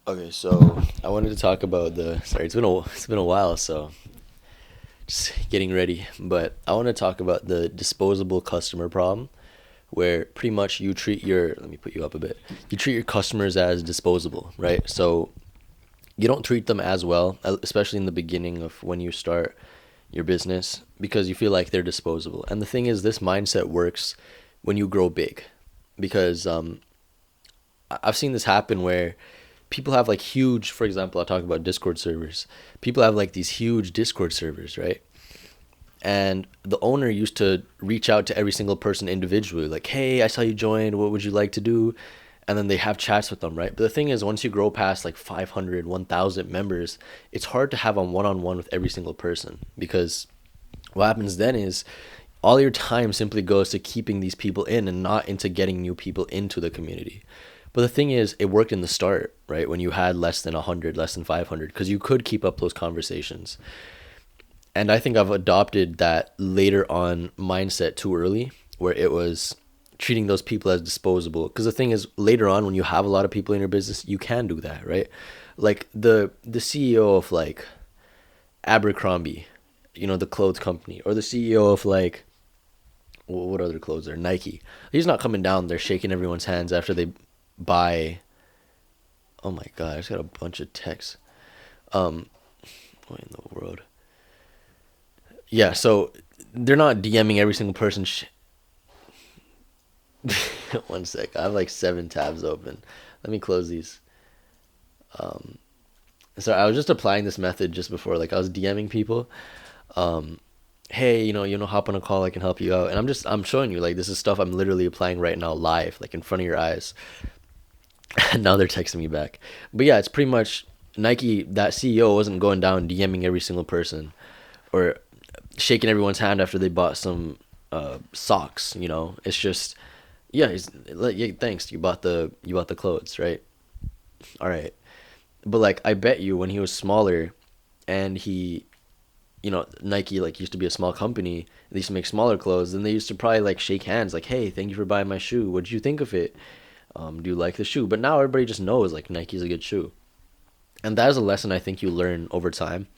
Okay, so I wanted to talk about the. Sorry, it's been a while, so just getting ready. But I want to talk about the disposable customer problem, where pretty much you treat your. Let me put you up a bit. You treat your customers as disposable, right? So you don't treat them as well, especially in the beginning of when you start your business, because you feel like they're disposable. And the thing is, this mindset works when you grow big, because I've seen this happen where people have like huge, for example, I'll talk about Discord servers. People have like these huge Discord servers, right? And the owner used to reach out to every single person individually, like, hey, I saw you joined. What would you like to do? And then they have chats with them, right? But the thing is, once you grow past like 500, 1,000 members, it's hard to have a one on one with every single person, because what happens then is all your time simply goes to keeping these people in and not into getting new people into the community. But the thing is, it worked in the start, right? When you had less than 100, less than 500, because you could keep up those conversations. And I think I've adopted that later on mindset too early, where it was treating those people as disposable. Because the thing is, later on, when you have a lot of people in your business, you can do that, right? Like the CEO of like Abercrombie, the clothes company, or the CEO of like what other clothes are Nike. He's not coming down there shaking everyone's hands after they buy. Oh my god, I just got a bunch of texts. Um, what in the world? Yeah, so they're not DMing every single person. One sec, I have like seven tabs open. Let me close these. Um, so I was just applying this method just before, like I was DMing people. Um, hey, hop on a call. I can help you out, and I'm showing you like this is stuff I'm literally applying right now, live, like in front of your eyes. And now they're texting me back. But yeah, it's pretty much Nike. That CEO wasn't going down DMing every single person or shaking everyone's hand after they bought some socks. It's just yeah. He's like, yeah, thanks. You bought the clothes, right? All right. But like, I bet you when he was smaller, and Nike like used to be a small company. They used to make smaller clothes. Then they used to probably like shake hands, like, "Hey, thank you for buying my shoe. What did you think of it? Do you like the shoe?" But now everybody just knows like Nike's a good shoe, and that is a lesson I think you learn over time.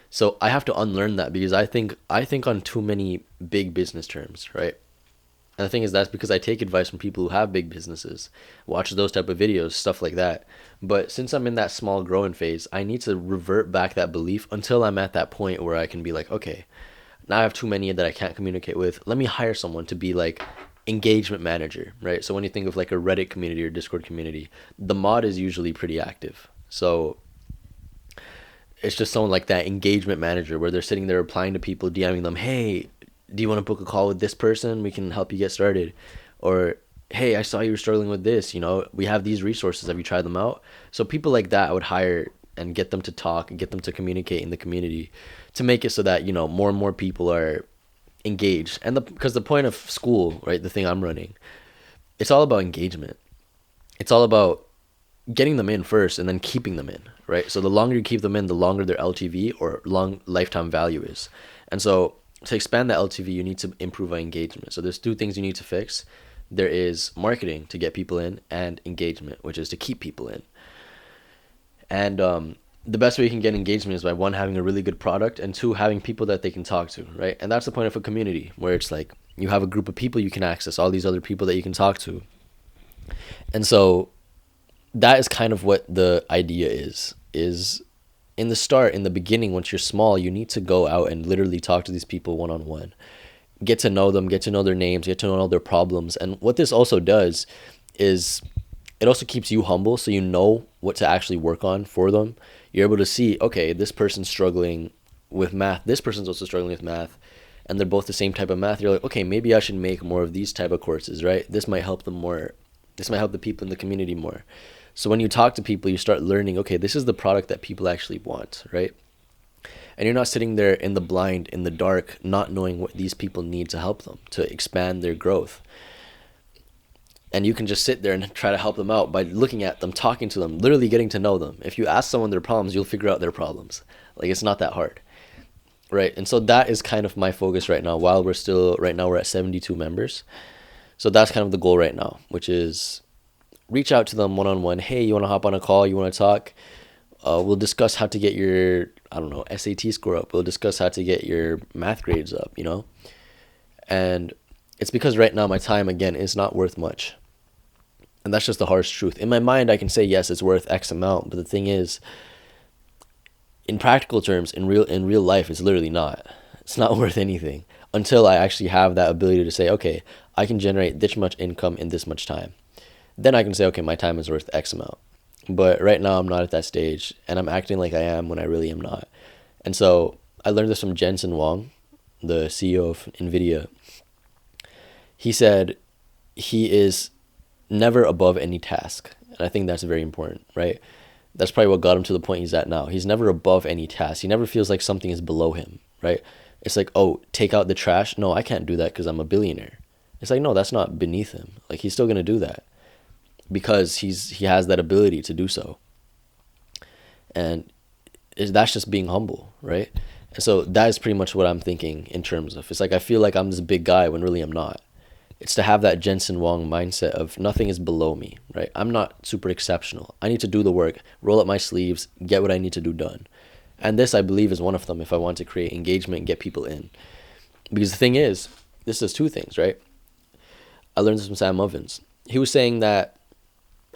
So I have to unlearn that, because I think on too many big business terms, right? And the thing is, that's because I take advice from people who have big businesses, watch those type of videos, stuff like that. But since I'm in that small growing phase, I need to revert back that belief until I'm at that point where I can be like, okay, now I have too many that I can't communicate with. Let me hire someone to be like engagement manager, right? So when you think of like a Reddit community or Discord community, the mod is usually pretty active. So it's just someone like that engagement manager where they're sitting there replying to people, DMing them, hey, do you want to book a call with this person? We can help you get started. Or, hey, I saw you were struggling with this. We have these resources. Have you tried them out? So people like that I would hire and get them to talk and get them to communicate in the community to make it so that, more and more people are engaged. And because the point of school, right, the thing I'm running, it's all about engagement. It's all about getting them in first and then keeping them in, right? So the longer you keep them in, the longer their LTV or long lifetime value is. And so to expand that LTV, you need to improve on engagement. So there's two things you need to fix. There is marketing to get people in, and engagement, which is to keep people in. And the best way you can get engagement is by, one, having a really good product, and two, having people that they can talk to, right? And that's the point of a community, where it's like you have a group of people you can access, all these other people that you can talk to. And so that is kind of what the idea is in the start, in the beginning, once you're small, you need to go out and literally talk to these people one on one, get to know them, get to know their names, get to know all their problems. And what this also does is it also keeps you humble, so you know what to actually work on for them. You're able to see, okay, this person's struggling with math, this person's also struggling with math, and they're both the same type of math. You're like, okay, maybe I should make more of these type of courses, right? This might help them more. This might help the people in the community more. So when you talk to people, you start learning, okay, this is the product that people actually want, right? And you're not sitting there in the blind, in the dark, not knowing what these people need to help them to expand their growth. And you can just sit there and try to help them out by looking at them, talking to them, literally getting to know them. If you ask someone their problems, you'll figure out their problems. Like, it's not that hard, right? And so that is kind of my focus right now. Right now we're at 72 members. So that's kind of the goal right now, which is reach out to them one on one. Hey, you want to hop on a call? You want to talk? We'll discuss how to get your, I don't know, SAT score up. We'll discuss how to get your math grades up, you know? And it's because right now my time, again, is not worth much. And that's just the harsh truth. In my mind, I can say, yes, it's worth X amount. But the thing is, in practical terms, in real life, it's literally not. It's not worth anything until I actually have that ability to say, okay, I can generate this much income in this much time. Then I can say, okay, my time is worth X amount. But right now, I'm not at that stage, and I'm acting like I am when I really am not. And so I learned this from Jensen Huang, the CEO of NVIDIA. He said he is never above any task. And I think that's very important, right? That's probably what got him to the point he's at now. He's never above any task. He never feels like something is below him, right? It's like, oh, take out the trash. No, I can't do that because I'm a billionaire. It's like, no, that's not beneath him. Like, he's still going to do that because he has that ability to do so. And that's just being humble, right? And so that is pretty much what I'm thinking in terms of, it's like I feel like I'm this big guy when really I'm not. It's to have that Jensen Huang mindset of nothing is below me, right? I'm not super exceptional. I need to do the work, roll up my sleeves, get what I need to do done. And this, I believe, is one of them if I want to create engagement and get people in. Because the thing is, this does two things, right? I learned this from Sam Ovens. He was saying that,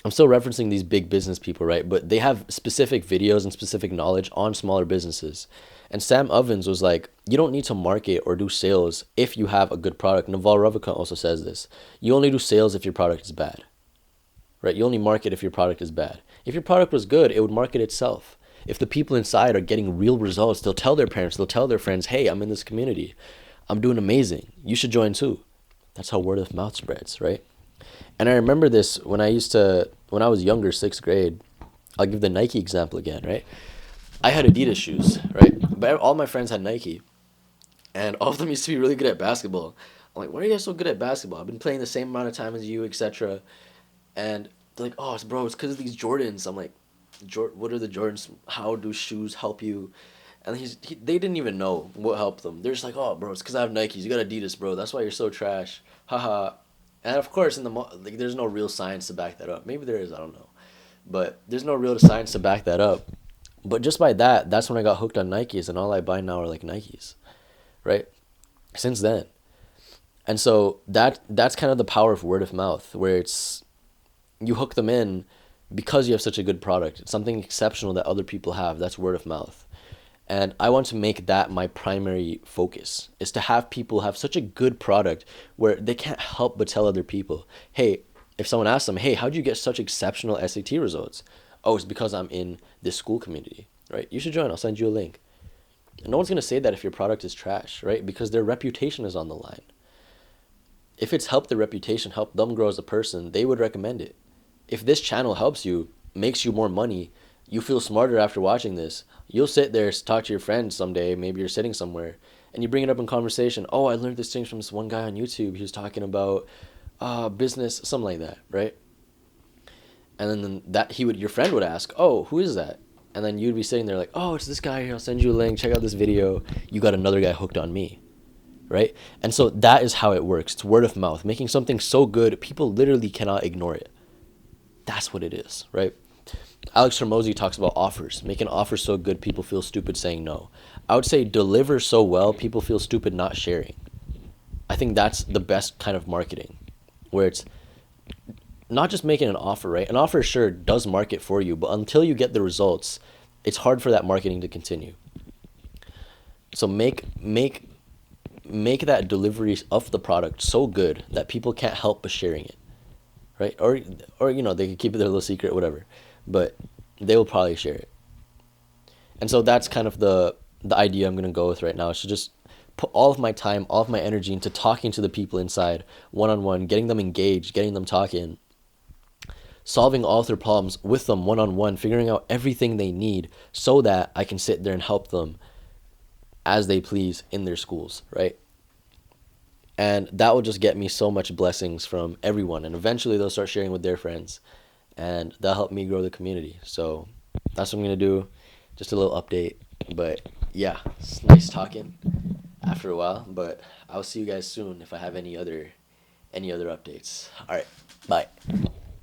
I'm still referencing these big business people, right? But they have specific videos and specific knowledge on smaller businesses. And Sam Ovens was like, you don't need to market or do sales if you have a good product. Naval Ravikant also says this. You only do sales if your product is bad, right? You only market if your product is bad. If your product was good, it would market itself. If the people inside are getting real results, they'll tell their parents, they'll tell their friends, hey, I'm in this community. I'm doing amazing. You should join too. That's how word of mouth spreads, right? And I remember this when I was younger, 6th grade. I'll give the Nike example again, right? I had Adidas shoes, right? But all my friends had Nike. And all of them used to be really good at basketball. I'm like, why are you guys so good at basketball? I've been playing the same amount of time as you, etc. And they're like, oh, bro, it's because of these Jordans. I'm like, what are the Jordans? How do shoes help you? And they didn't even know what helped them. They're just like, oh, bro, it's because I have Nikes. You got Adidas, bro. That's why you're so trash. Haha. And of course, there's no real science to back that up. Maybe there is, I don't know. But there's no real science to back that up. But just by that's when I got hooked on Nikes, and all I buy now are like Nikes, right? Since then. And so that's kind of the power of word of mouth, where it's you hook them in because you have such a good product. It's something exceptional that other people have. That's word of mouth. And I want to make that my primary focus, is to have people have such a good product where they can't help but tell other people, hey, if someone asks them, hey, how'd you get such exceptional SAT results? Oh, it's because I'm in this school community, right? You should join. I'll send you a link. And no one's going to say that if your product is trash, right? Because their reputation is on the line. If it's helped their reputation, helped them grow as a person, they would recommend it. If this channel helps you, makes you more money, you feel smarter after watching this, you'll sit there, talk to your friends someday, maybe you're sitting somewhere, and you bring it up in conversation. Oh, I learned this thing from this one guy on YouTube. He was talking about business, something like that, right? And then your friend would ask, oh, who is that? And then you'd be sitting there like, oh, it's this guy here. I'll send you a link. Check out this video. You got another guy hooked on me, right? And so that is how it works. It's word of mouth, making something so good, people literally cannot ignore it. That's what it is, right? Alex Hormozy talks about offers, making offers so good people feel stupid saying no. I would say deliver so well people feel stupid not sharing. I think that's the best kind of marketing, where it's not just making an offer, right? An offer sure does market for you, but until you get the results, it's hard for that marketing to continue. So make that delivery of the product so good that people can't help but sharing it, right? Or they could keep it their little secret, whatever, but they will probably share it. And so that's kind of the idea I'm going to go with right now, is to just put all of my time, all of my energy into talking to the people inside one-on-one, getting them engaged, getting them talking, solving all of their problems with them one-on-one, figuring out everything they need so that I can sit there and help them as they please in their schools, right? And that will just get me so much blessings from everyone. And eventually they'll start sharing with their friends. And that'll help me grow the community. So that's what I'm going to do. Just a little update. But yeah, it's nice talking after a while. But I'll see you guys soon if I have any other updates. All right, bye.